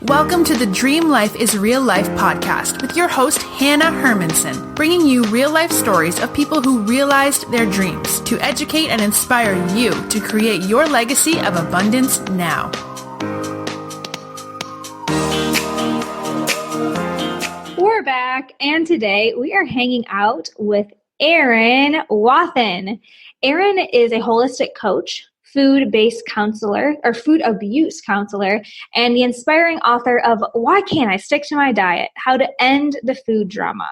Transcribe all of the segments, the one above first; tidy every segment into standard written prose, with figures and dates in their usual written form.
Welcome to the Dream Life is Real Life podcast with your host, Hanna Hermanson, bringing you real-life stories of people who realized their dreams to educate and inspire you to create your legacy of abundance now. We're back, and today we are hanging out with Erin Wathen. Erin is a holistic coach, food-based counselor, or food abuse counselor, and the inspiring author of Why Can't I Stick to My Diet? How to End the Food Drama.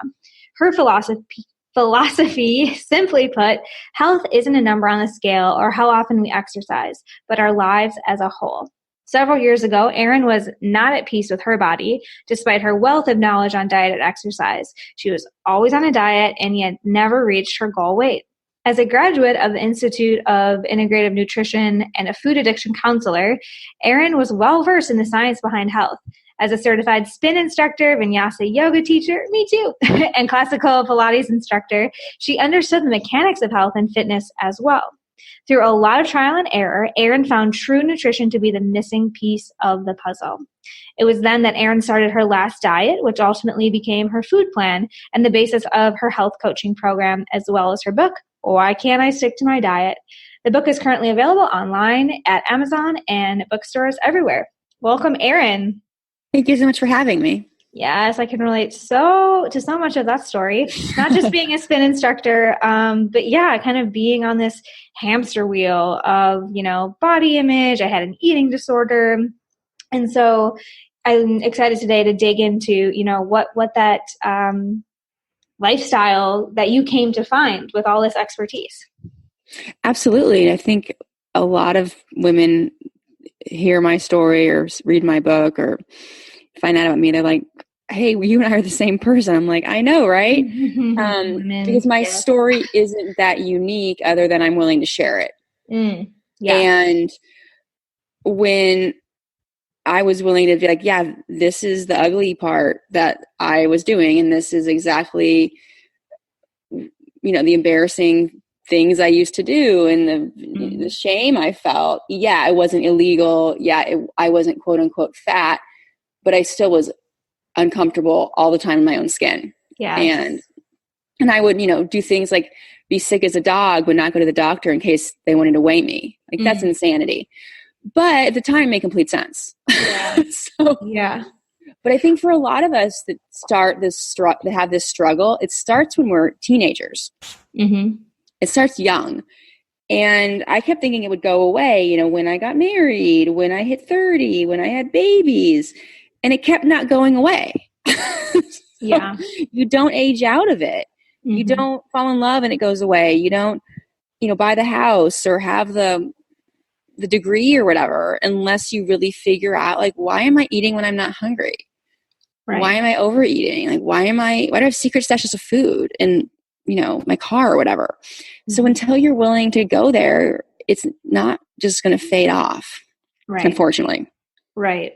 Her philosophy, simply put, health isn't a number on the scale or how often we exercise, but our lives as a whole. Several years ago, Erin was not at peace with her body, despite her wealth of knowledge on diet and exercise. She was always on a diet and yet never reached her goal weight. As a graduate of the Institute of Integrative Nutrition and a food addiction counselor, Erin was well-versed in the science behind health. As a certified spin instructor, Vinyasa Yoga teacher, me too, and Classical Pilates instructor, she understood the mechanics of health and fitness as well. Through a lot of trial and error, Erin found true nutrition to be the missing piece of the puzzle. It was then that Erin started her last diet, which ultimately became her food plan and the basis of her health coaching program, as well as her book, Why Can't I Stick to My Diet? The book is currently available online at Amazon and bookstores everywhere. Welcome, Erin. Thank you so much for having me. Yes, I can relate to so much of that story. Not just being a spin instructor, but yeah, kind of being on this hamster wheel of, body image. I had an eating disorder. And so I'm excited today to dig into, what that lifestyle that you came to find with all this expertise. Absolutely. I think a lot of women hear my story or read my book or find out about me. They're like, hey, you and I are the same person. I'm like, I know, right? Because my story isn't that unique other than I'm willing to share it. And when I was willing to be like, yeah, this is the ugly part that I was doing. And this is exactly, the embarrassing things I used to do and the shame I felt. Yeah, it wasn't illegal. Yeah, I wasn't quote unquote fat, but I still was uncomfortable all the time in my own skin. Yeah. And I would, do things like be sick as a dog, but not go to the doctor in case they wanted to weigh me. Like that's insanity. But at the time, it made complete sense. Yeah. Yeah. But I think for a lot of us that start this that have this struggle, it starts when we're teenagers. Mm-hmm. It starts young. And I kept thinking it would go away, when I got married, when I hit 30, when I had babies, and it kept not going away. Yeah. You don't age out of it. Mm-hmm. You don't fall in love and it goes away. You don't, buy the house or have the degree or whatever, unless you really figure out like, why am I eating when I'm not hungry? Right. Why am I overeating? Like, why do I have secret stashes of food in, my car or whatever? Mm-hmm. So until you're willing to go there, it's not just going to fade off. Right. Unfortunately. Right.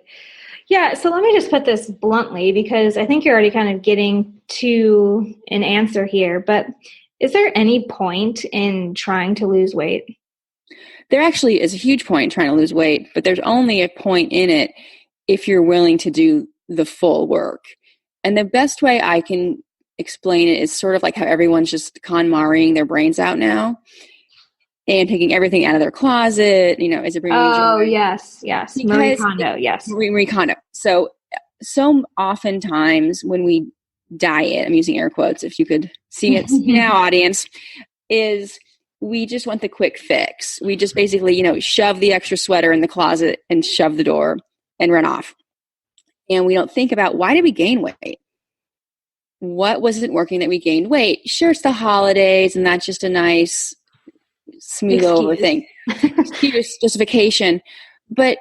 Yeah. So let me just put this bluntly, because I think you're already kind of getting to an answer here, but is there any point in trying to lose weight? There actually is a huge point in trying to lose weight, but there's only a point in it if you're willing to do the full work. And the best way I can explain it is sort of like how everyone's just KonMariing their brains out now and taking everything out of their closet, is it bringing me joy? Oh, yes. Marie Kondo, yes. Marie Kondo. So oftentimes when we diet, I'm using air quotes if you could see it now, audience, is we just want the quick fix. We just basically, shove the extra sweater in the closet and shove the door and run off. And we don't think about, why did we gain weight? What wasn't working that we gained weight? Sure, it's the holidays and that's just a nice smooth over thing. Excuse, justification. But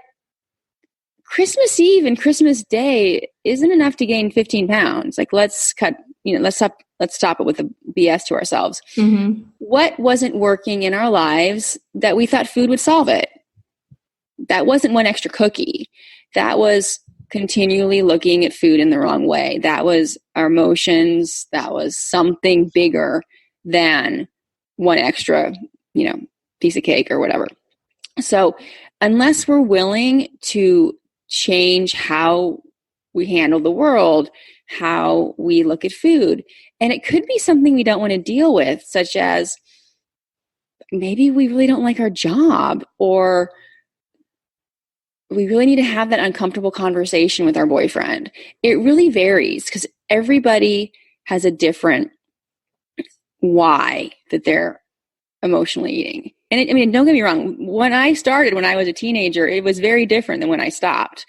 Christmas Eve and Christmas Day isn't enough to gain 15 pounds. Like let's stop it with the BS to ourselves. Mm-hmm. What wasn't working in our lives that we thought food would solve it? That wasn't one extra cookie. That was continually looking at food in the wrong way. That was our emotions. That was something bigger than one extra, piece of cake or whatever. So unless we're willing to change how we handle the world, how we look at food. And it could be something we don't want to deal with, such as maybe we really don't like our job, or we really need to have that uncomfortable conversation with our boyfriend. It really varies because everybody has a different why that they're emotionally eating. And I mean, don't get me wrong. When I started, when I was a teenager, it was very different than when I stopped.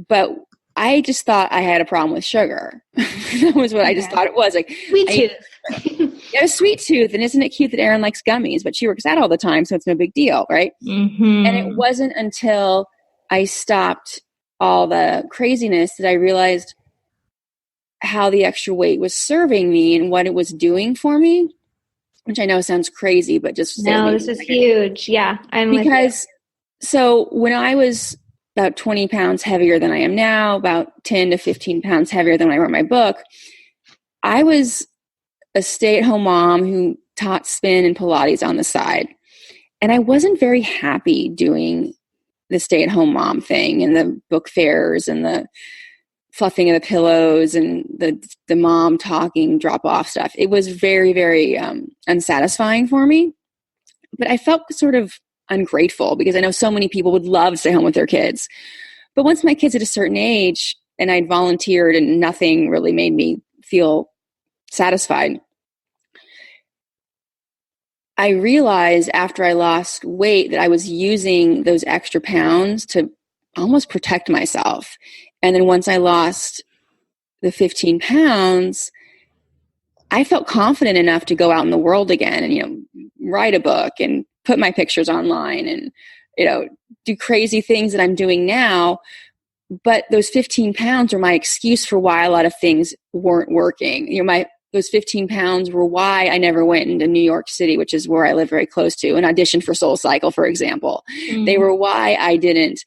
But I just thought I had a problem with sugar. That was what I just thought it was. Like sweet tooth. A sweet tooth. And isn't it cute that Erin likes gummies? But she works out all the time, so it's no big deal, right? Mm-hmm. And it wasn't until I stopped all the craziness that I realized how the extra weight was serving me and what it was doing for me, which I know sounds crazy, but just no, this is huge. Yeah, so when I was about 20 pounds heavier than I am now, about 10 to 15 pounds heavier than when I wrote my book, I was a stay-at-home mom who taught spin and Pilates on the side. And I wasn't very happy doing the stay-at-home mom thing and the book fairs and the fluffing of the pillows and the mom talking drop-off stuff. It was very, very unsatisfying for me. But I felt sort of ungrateful because I know so many people would love to stay home with their kids. But once my kids at a certain age and I'd volunteered and nothing really made me feel satisfied, I realized after I lost weight that I was using those extra pounds to almost protect myself. And then once I lost the 15 pounds, I felt confident enough to go out in the world again and, write a book and put my pictures online and, do crazy things that I'm doing now. But those 15 pounds were my excuse for why a lot of things weren't working. Those 15 pounds were why I never went into New York City, which is where I live very close to, and auditioned for Soul Cycle, for example. Mm-hmm. They were why I didn't,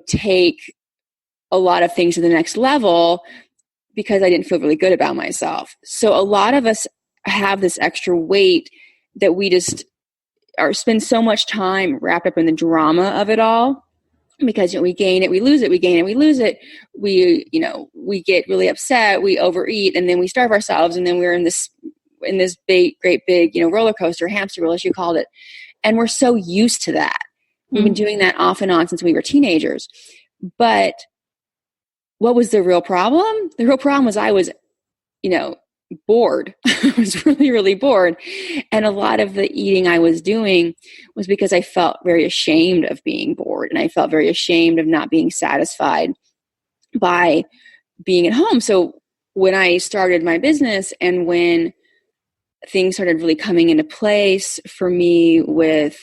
take a lot of things to the next level because I didn't feel really good about myself. So a lot of us have this extra weight that we just spend so much time wrapped up in the drama of it all. Because we gain it, we lose it, we gain it, we lose it. We get really upset, we overeat, and then we starve ourselves, and then we're in this great big roller coaster, hamster wheel as you called it, and we're so used to that. We've been doing that off and on since we were teenagers. But what was the real problem? The real problem was I was, bored. I was really, really bored. And a lot of the eating I was doing was because I felt very ashamed of being bored. And I felt very ashamed of not being satisfied by being at home. So when I started my business and when things started really coming into place for me with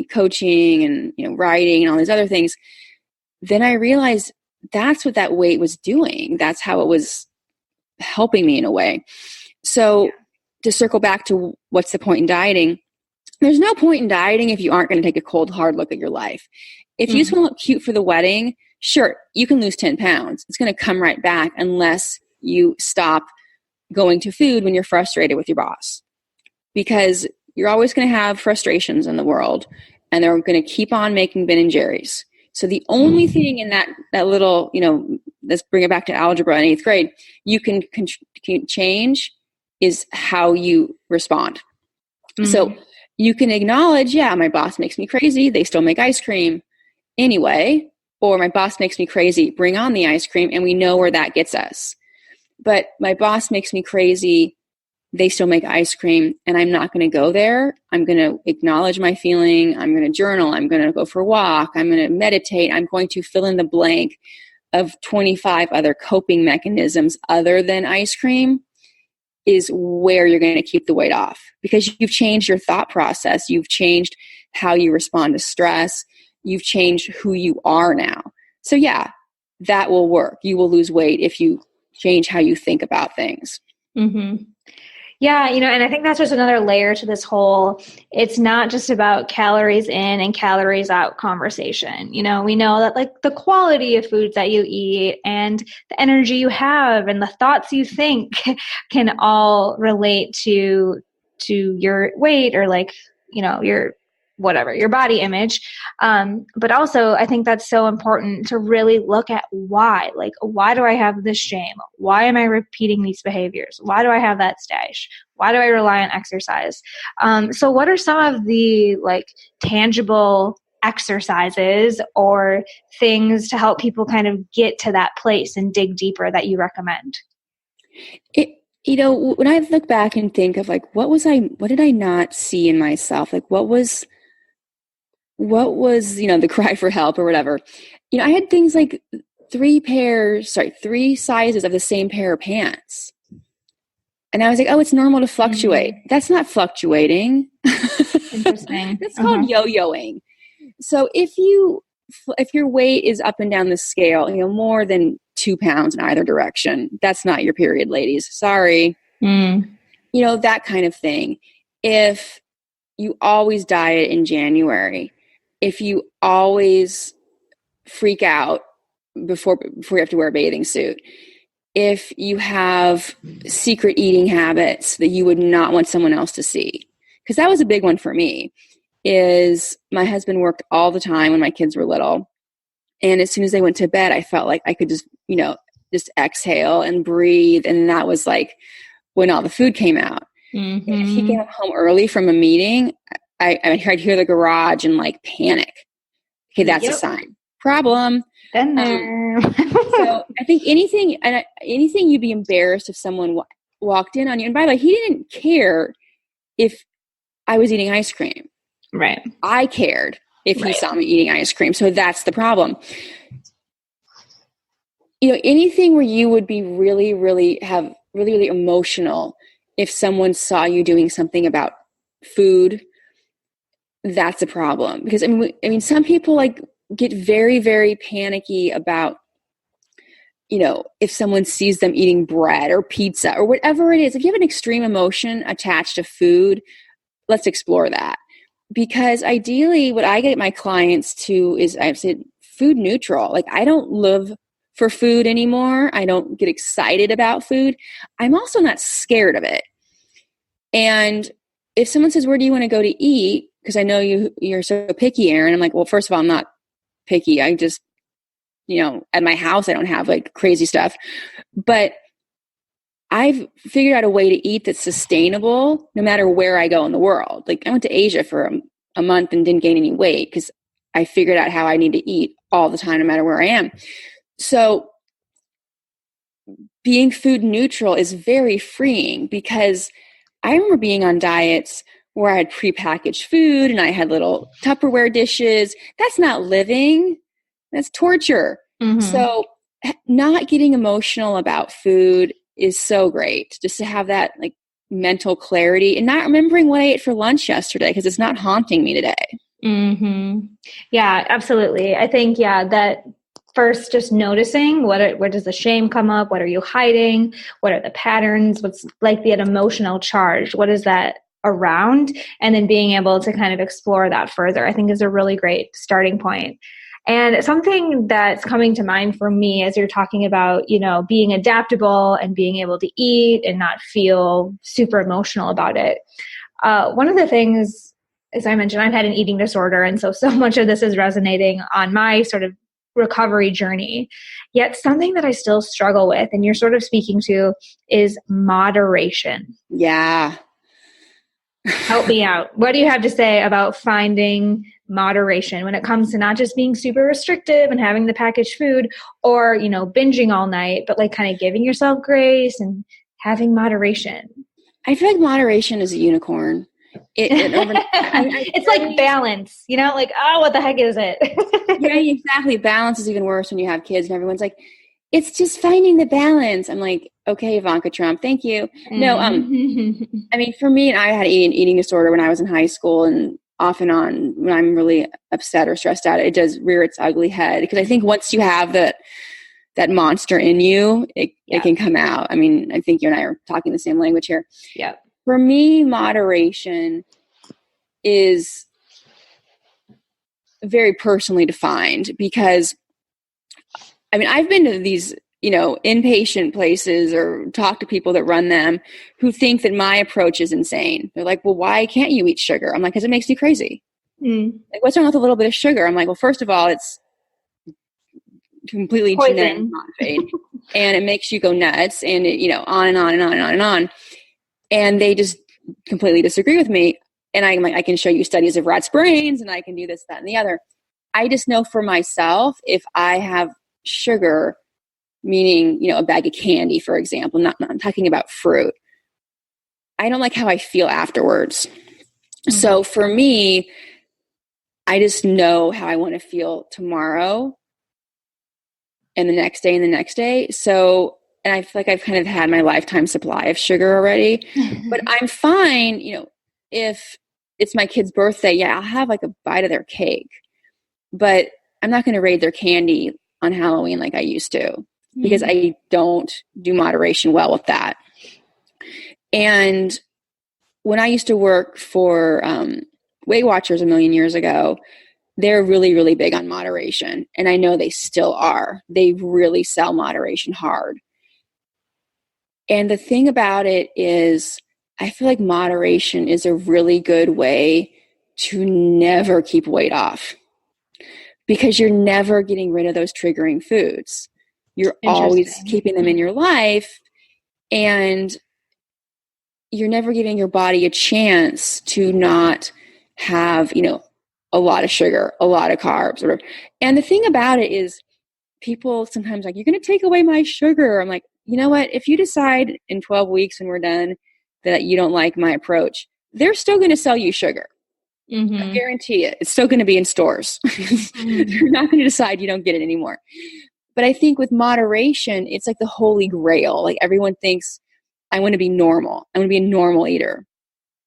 coaching and, writing and all these other things, then I realized that's what that weight was doing. That's how it was helping me in a way. So to circle back to what's the point in dieting, there's no point in dieting if you aren't going to take a cold, hard look at your life. If you just want to look cute for the wedding, sure, you can lose 10 pounds. It's going to come right back unless you stop going to food when you're frustrated with your boss. Because you're always going to have frustrations in the world, and they're going to keep on making Ben and Jerry's. So the only thing in that little, let's bring it back to algebra in 8th grade, you can change is how you respond. Mm-hmm. So you can acknowledge, my boss makes me crazy. They still make ice cream anyway. Or my boss makes me crazy. Bring on the ice cream. And we know where that gets us. But my boss makes me crazy. They still make ice cream. And I'm not going to go there. I'm going to acknowledge my feeling. I'm going to journal. I'm going to go for a walk. I'm going to meditate. I'm going to fill in the blank of 25 other coping mechanisms other than ice cream is where you're going to keep the weight off, because you've changed your thought process. You've changed how you respond to stress. You've changed who you are now. So that will work. You will lose weight if you change how you think about things. Mm-hmm. Yeah, and I think that's just another layer to this whole, it's not just about calories in and calories out conversation. We know that like the quality of foods that you eat and the energy you have and the thoughts you think can all relate to your weight or your whatever, your body image. But also I think that's so important to really look at why, like, why do I have this shame? Why am I repeating these behaviors? Why do I have that stash? Why do I rely on exercise? So what are some of the like tangible exercises or things to help people kind of get to that place and dig deeper that you recommend? When I look back and think of like, what did I not see in myself? Like what was, the cry for help or whatever, I had things like 3 sizes of the same pair of pants. And I was like, oh, it's normal to fluctuate. Mm-hmm. That's not fluctuating. Interesting. That's called yo-yoing. So if your weight is up and down the scale, more than 2 pounds in either direction, that's not your period, ladies. Sorry. That kind of thing. If you always diet in January, if you always freak out before you have to wear a bathing suit, if you have secret eating habits that you would not want someone else to see, because that was a big one for me, is my husband worked all the time when my kids were little. And as soon as they went to bed, I felt like I could just, just exhale and breathe. And that was like when all the food came out. Mm-hmm. If he came home early from a meeting, I'd hear the garage and like panic. Okay, that's a sign. Problem. Been there. So I think anything you'd be embarrassed if someone walked in on you. And by the way, he didn't care if I was eating ice cream. Right. I cared if he saw me eating ice cream. So that's the problem. Anything where you would be really, really emotional if someone saw you doing something about food, that's a problem. Because some people like get very, very panicky about, if someone sees them eating bread or pizza or whatever it is. If you have an extreme emotion attached to food, let's explore that. Because ideally what I get my clients to is, I've said, food neutral. Like I don't live for food anymore. I don't get excited about food. I'm also not scared of it. And if someone says, where do you want to go to eat? Because I know you're so picky, Erin. I'm like, well, first of all, I'm not picky. I just, at my house, I don't have like crazy stuff. But I've figured out a way to eat that's sustainable no matter where I go in the world. Like I went to Asia for a month and didn't gain any weight because I figured out how I need to eat all the time, no matter where I am. So being food neutral is very freeing, because I remember being on diets where I had prepackaged food and I had little Tupperware dishes. That's not living. That's torture. Mm-hmm. So not getting emotional about food is so great, just to have that like mental clarity and not remembering what I ate for lunch yesterday, because it's not haunting me today. Mm-hmm. Yeah, absolutely. I think, that first just noticing where does the shame come up? What are you hiding? What are the patterns? What's like the emotional charge? What is that around? And then being able to kind of explore that further, I think is a really great starting point. And something that's coming to mind for me as you're talking about, being adaptable and being able to eat and not feel super emotional about it. One of the things, as I mentioned, I've had an eating disorder. And so much of this is resonating on my sort of recovery journey. Yet something that I still struggle with, and you're sort of speaking to, is moderation. Yeah. Help me out. What do you have to say about finding moderation when it comes to not just being super restrictive and having the packaged food or, binging all night, but like kind of giving yourself grace and having moderation? I feel like moderation is a unicorn. It's like balance, like, oh, what the heck is it? Yeah, exactly. Balance is even worse when you have kids and everyone's like, it's just finding the balance. I'm like, okay, Ivanka Trump, thank you. No, for me, I had an eating disorder when I was in high school, and off and on when I'm really upset or stressed out, it does rear its ugly head. Because I think once you have that monster in you, it can come out. I think you and I are talking the same language here. Yeah. For me, moderation is very personally defined, because I've been to these, inpatient places or talk to people that run them who think that my approach is insane. They're like, well, why can't you eat sugar? I'm like, because it makes you crazy. Like, what's wrong with a little bit of sugar? I'm like, well, first of all, it's completely genetically modified and it makes you go nuts, and it, on and on and on and on and on. And they just completely disagree with me. And I'm like, I can show you studies of rats' brains, and I can do this, that, and the other. I just know for myself, if I have sugar, meaning, a bag of candy, for example, I'm talking about fruit, I don't like how I feel afterwards. So for me, I just know how I want to feel tomorrow and the next day and the next day. So, and I feel like I've kind of had my lifetime supply of sugar already, but I'm fine. If it's my kid's birthday, yeah, I'll have like a bite of their cake, but I'm not going to raid their candy on Halloween like I used to, because I don't do moderation well with that. And when I used to work for Weight Watchers a million years ago, they're really, really big on moderation. And I know they still are. They really sell moderation hard. And the thing about it is, I feel like moderation is a really good way to never keep weight off, because you're never getting rid of those triggering foods. You're always keeping them in your life, and you're never giving your body a chance to not have, a lot of sugar, a lot of carbs, whatever. And the thing about it is, people sometimes like, you're going to take away my sugar. I'm like, you know what? If you decide in 12 weeks when we're done that you don't like my approach, they're still going to sell you sugar. I guarantee it. It's still going to be in stores. They're not going to decide you don't get it anymore. But I think with moderation, it's like the holy grail. Like, everyone thinks, I want to be normal. I want to be a normal eater.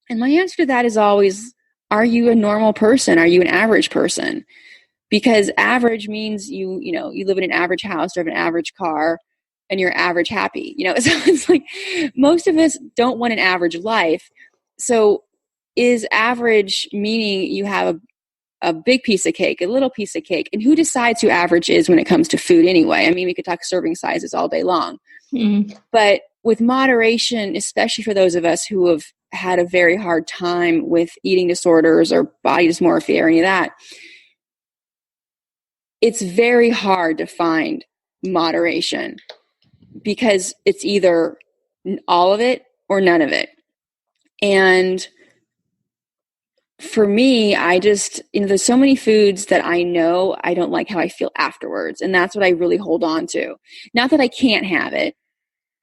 And my answer to that is always, are you a normal person? Are you an average person? Because average means you live in an average house, drive an average car, and you're average happy. So it's like, most of us don't want an average life. So is average meaning you have a big piece of cake, a little piece of cake? And who decides who average is when it comes to food anyway? I mean, we could talk serving sizes all day long. But with moderation, especially for those of us who have had a very hard time with eating disorders or body dysmorphia or any of that, it's very hard to find moderation, because it's either all of it or none of it. And for me, I just, there's so many foods that I know I don't like how I feel afterwards. And that's what I really hold on to. Not that I can't have it.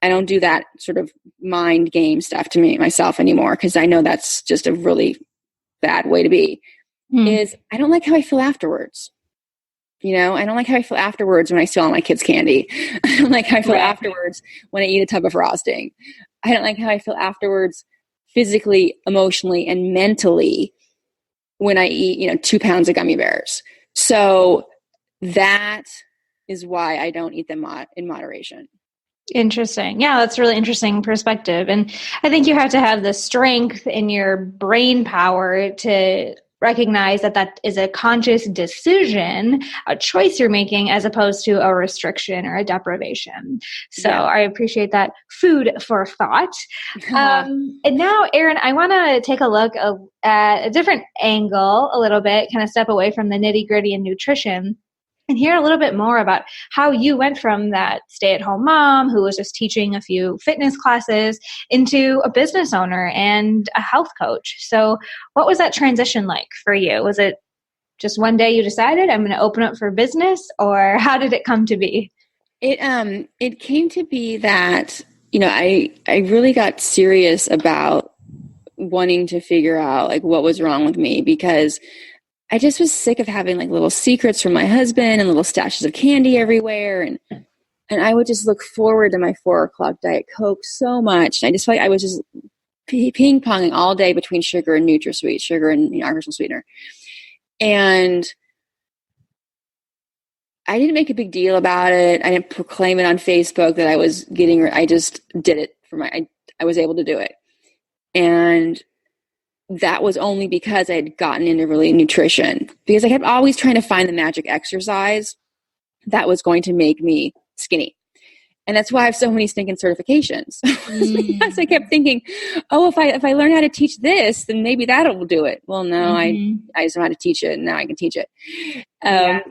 I don't do that sort of mind game stuff to myself anymore, because I know that's just a really bad way to be. Is I don't like how I feel afterwards. I don't like how I feel afterwards when I steal all my kids' candy. I don't like how I feel afterwards when I eat a tub of frosting. I don't like how I feel afterwards physically, emotionally, and mentally when I eat, 2 pounds of gummy bears. So that is why I don't eat them in moderation. Interesting. Yeah, that's a really interesting perspective. And I think you have to have the strength in your brain power to recognize that that is a conscious decision, a choice you're making, as opposed to a restriction or a deprivation. So I appreciate that food for thought. And now, Erin, I want to take a look at a different angle a little bit, kind of step away from the nitty-gritty in nutrition, and hear a little bit more about how you went from that stay-at-home mom who was just teaching a few fitness classes into a business owner and a health coach. So what was that transition like for you? Was it just one day you decided, I'm going to open up for business, or how did it come to be? It came to be that, I really got serious about wanting to figure out like what was wrong with me, because I just was sick of having like little secrets from my husband and little stashes of candy everywhere. And I would just look forward to my 4:00 Diet Coke so much. I just felt like I was just ping-ponging all day between sugar and NutraSweet, sugar and artificial sweetener. And I didn't make a big deal about it. I didn't proclaim it on Facebook that I was I just did it I was able to do it. And that was only because I had gotten into really nutrition, because I kept always trying to find the magic exercise that was going to make me skinny. And that's why I have so many stinking certifications. Because I kept thinking, oh, if I learn how to teach this, then maybe that'll do it. Well, no, I just know how to teach it, and now I can teach it. And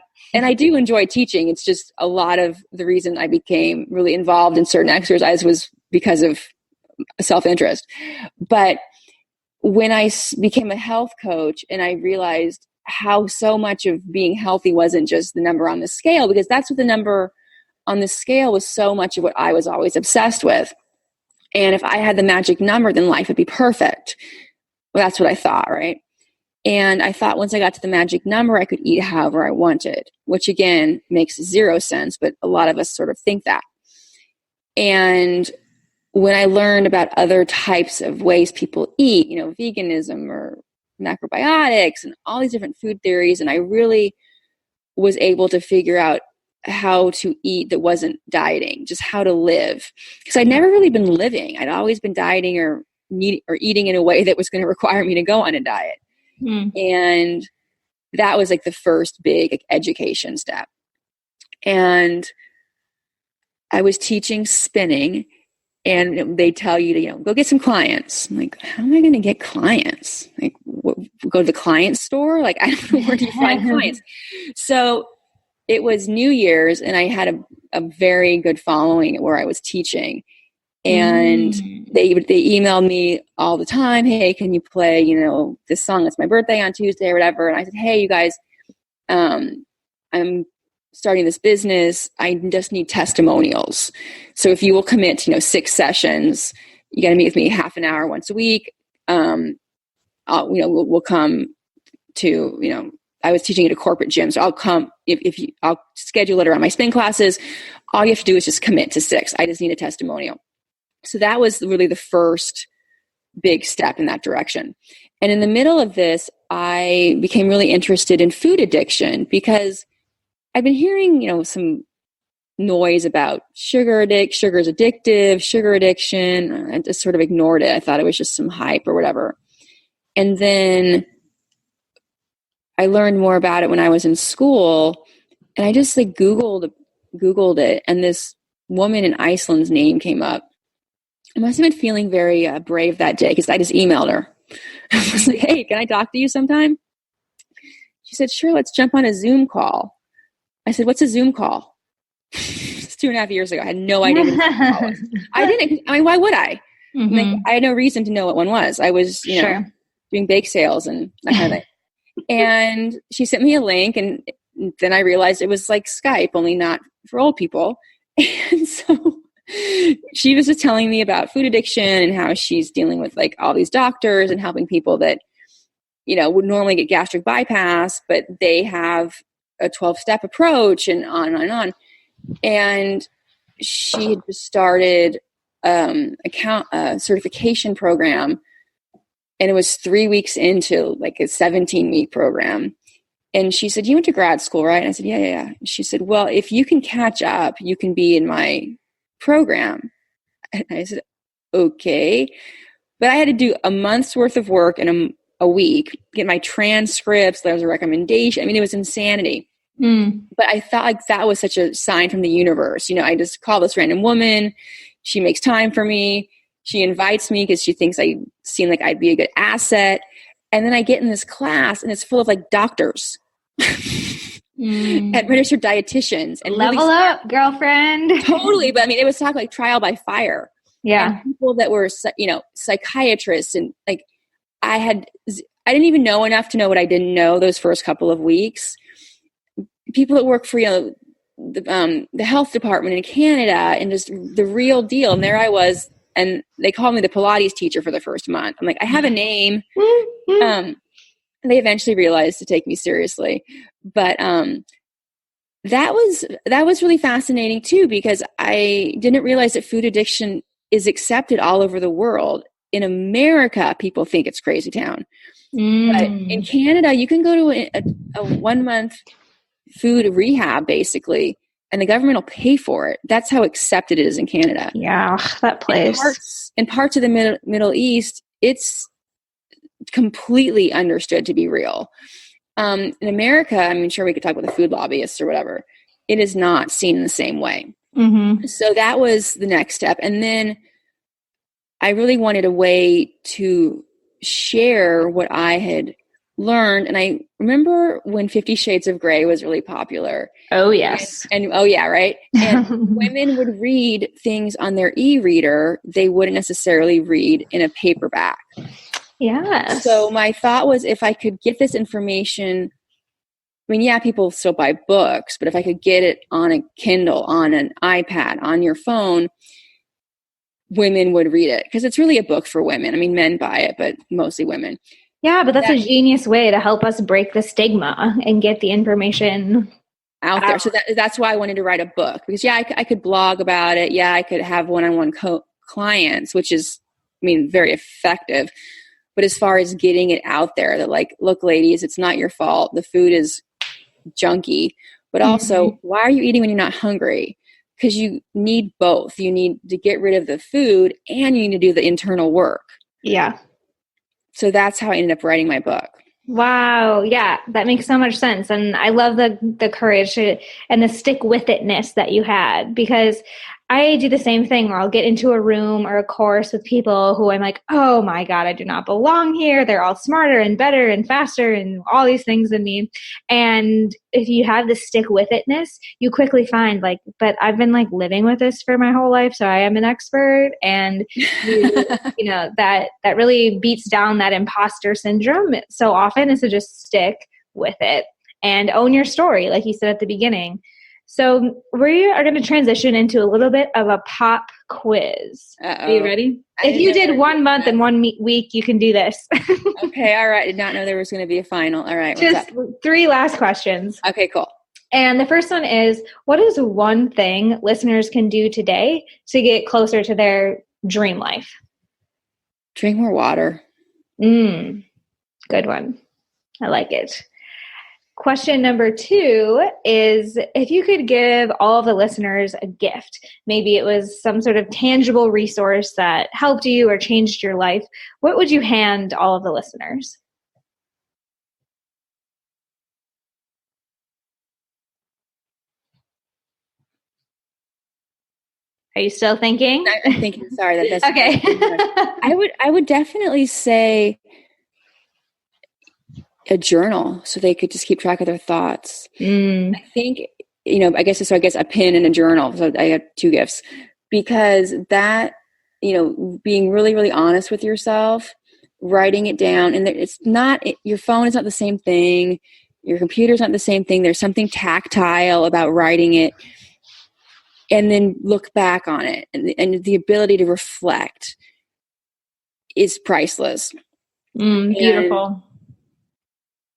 I do enjoy teaching. It's just a lot of the reason I became really involved in certain exercises was because of self-interest. But when I became a health coach and I realized how so much of being healthy wasn't just the number on the scale, because that's what the number on the scale was so much of what I was always obsessed with. And if I had the magic number, then life would be perfect. Well, that's what I thought, right? And I thought once I got to the magic number, I could eat however I wanted, which again makes zero sense, but a lot of us sort of think that. And when I learned about other types of ways people eat, you know, veganism or macrobiotics and all these different food theories, and I really was able to figure out how to eat that wasn't dieting, just how to live. Because I'd never really been living. I'd always been dieting or eating in a way that was going to require me to go on a diet. And that was like the first big education step. And I was teaching spinning, and they tell you to, you know, go get some clients. I'm like, how am I going to get clients? Like, go to the client store? Like, I don't know, where do you find clients? So it was New Year's, and I had a very good following where I was teaching. And they emailed me all the time, hey, can you play, you know, this song? It's my birthday on Tuesday or whatever. And I said, hey, you guys, I'm starting this business. I just need testimonials. So if you will commit to, you know, 6 sessions, you got to meet with me half an hour once a week. We'll come to, you know, I was teaching at a corporate gym. So I'll come I'll schedule it around my spin classes. All you have to do is just commit to 6. I just need a testimonial. So that was really the first big step in that direction. And in the middle of this, I became really interested in food addiction because I've been hearing, you know, some noise about sugar is addictive, sugar addiction. I just sort of ignored it. I thought it was just some hype or whatever. And then I learned more about it when I was in school, and I just like Googled it, and this woman in Iceland's name came up. I must have been feeling very brave that day because I just emailed her. I was like, hey, can I talk to you sometime? She said, sure, let's jump on a Zoom call. I said, what's a Zoom call? It's 2.5 years ago. I had no idea what a Zoom call was. I didn't. I mean, why would I? Like, I had no reason to know what one was. I was, you know, doing bake sales and that kind of thing. And she sent me a link, and then I realized it was like Skype, only not for old people. And so she was just telling me about food addiction and how she's dealing with like all these doctors and helping people that, you know, would normally get gastric bypass, but they have a 12-step approach and on and on and on. And she had just started a certification program. And it was 3 weeks into like a 17-week program. And she said, you went to grad school, right? And I said, yeah. And she said, well, if you can catch up, you can be in my program. And I said, okay. But I had to do a month's worth of work in a week, get my transcripts. There was a recommendation. I mean, it was insanity. But I felt like that was such a sign from the universe. You know, I just call this random woman. She makes time for me. She invites me because she thinks I seem like I'd be a good asset. And then I get in this class, and it's full of like doctors and registered dietitians. And level really up, girlfriend. Totally. But I mean, it was talk like trial by fire. Yeah. And people that were, you know, psychiatrists, and like I didn't even know enough to know what I didn't know those first couple of weeks. People that work for, you know, the health department in Canada, and just the real deal. And there I was. And they called me the Pilates teacher for the first month. I'm like, I have a name. They eventually realized to take me seriously. But that was really fascinating too, because I didn't realize that food addiction is accepted all over the world. In America, people think it's crazy town. But in Canada, you can go to a 1-month food rehab, basically, and the government will pay for it. That's how accepted it is in Canada. Yeah, that place. In parts of the Middle East, it's completely understood to be real. In America, I mean, sure, we could talk about the food lobbyists or whatever. It is not seen in the same way. Mm-hmm. So that was the next step. And then I really wanted a way to share what I had learned. And I remember when 50 Shades of Grey was really popular. Oh, yes. And oh, yeah, right. And women would read things on their e-reader they wouldn't necessarily read in a paperback. Yes. So my thought was, if I could get this information, I mean, yeah, people still buy books, but if I could get it on a Kindle, on an iPad, on your phone, women would read it, because it's really a book for women. I mean, men buy it, but mostly women. Yeah, but that's a genius way to help us break the stigma and get the information out there. So that's why I wanted to write a book, because I could blog about it. Yeah, I could have one-on-one clients, which is, I mean, very effective. But as far as getting it out there, that like, look, ladies, it's not your fault. The food is junky. But also, why are you eating when you're not hungry? Because you need both. You need to get rid of the food, and you need to do the internal work. Yeah. So that's how I ended up writing my book. Wow. Yeah, that makes so much sense. And I love the courage and the stick with itness that you had, because I do the same thing where I'll get into a room or a course with people who I'm like, oh my God, I do not belong here. They're all smarter and better and faster and all these things than me. And if you have the stick with itness, you quickly find like, but I've been like living with this for my whole life, so I am an expert. And you know, that really beats down that imposter syndrome so often, is to just stick with it and own your story, like you said at the beginning. So we are going to transition into a little bit of a pop quiz. Uh-oh. Are you ready? If you did 1 month and 1 week, you can do this. Okay. All right. I did not know there was going to be a final. All right. Just 3 last questions. Okay, cool. And the first one is, what is one thing listeners can do today to get closer to their dream life? Drink more water. Good one. I like it. Question number 2 is, if you could give all of the listeners a gift, maybe it was some sort of tangible resource that helped you or changed your life, what would you hand all of the listeners? Are you still thinking? I'm thinking. Sorry, that's okay. I would definitely say a journal, so they could just keep track of their thoughts. I think, I guess a pen and a journal. So I had 2 gifts, because that, being really, really honest with yourself, writing it down, and it's not, your phone is not the same thing. Your computer's not the same thing. There's something tactile about writing it, and then look back on it, and the ability to reflect is priceless. Beautiful. And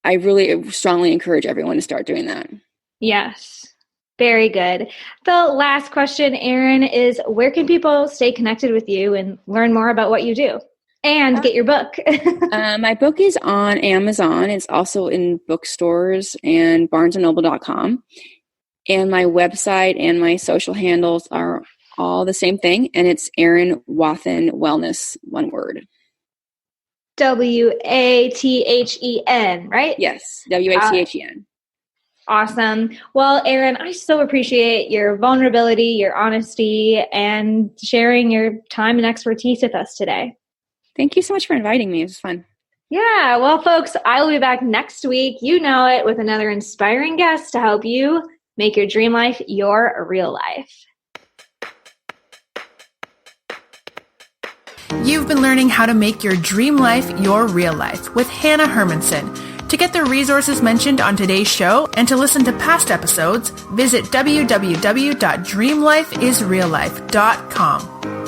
I really strongly encourage everyone to start doing that. Yes. Very good. The last question, Erin, is where can people stay connected with you and learn more about what you do and get your book? My book is on Amazon. It's also in bookstores and barnesandnoble.com. And my website and my social handles are all the same thing. And it's Erin Wathen Wellness, one word. Wathen, right? Yes, Wathen. Awesome. Well, Erin, I so appreciate your vulnerability, your honesty, and sharing your time and expertise with us today. Thank you so much for inviting me. It was fun. Yeah. Well, folks, I will be back next week, you know it, with another inspiring guest to help you make your dream life your real life. You've been learning how to make your dream life your real life with Hanna Hermanson. To get the resources mentioned on today's show and to listen to past episodes, visit www.dreamlifeisreallife.com.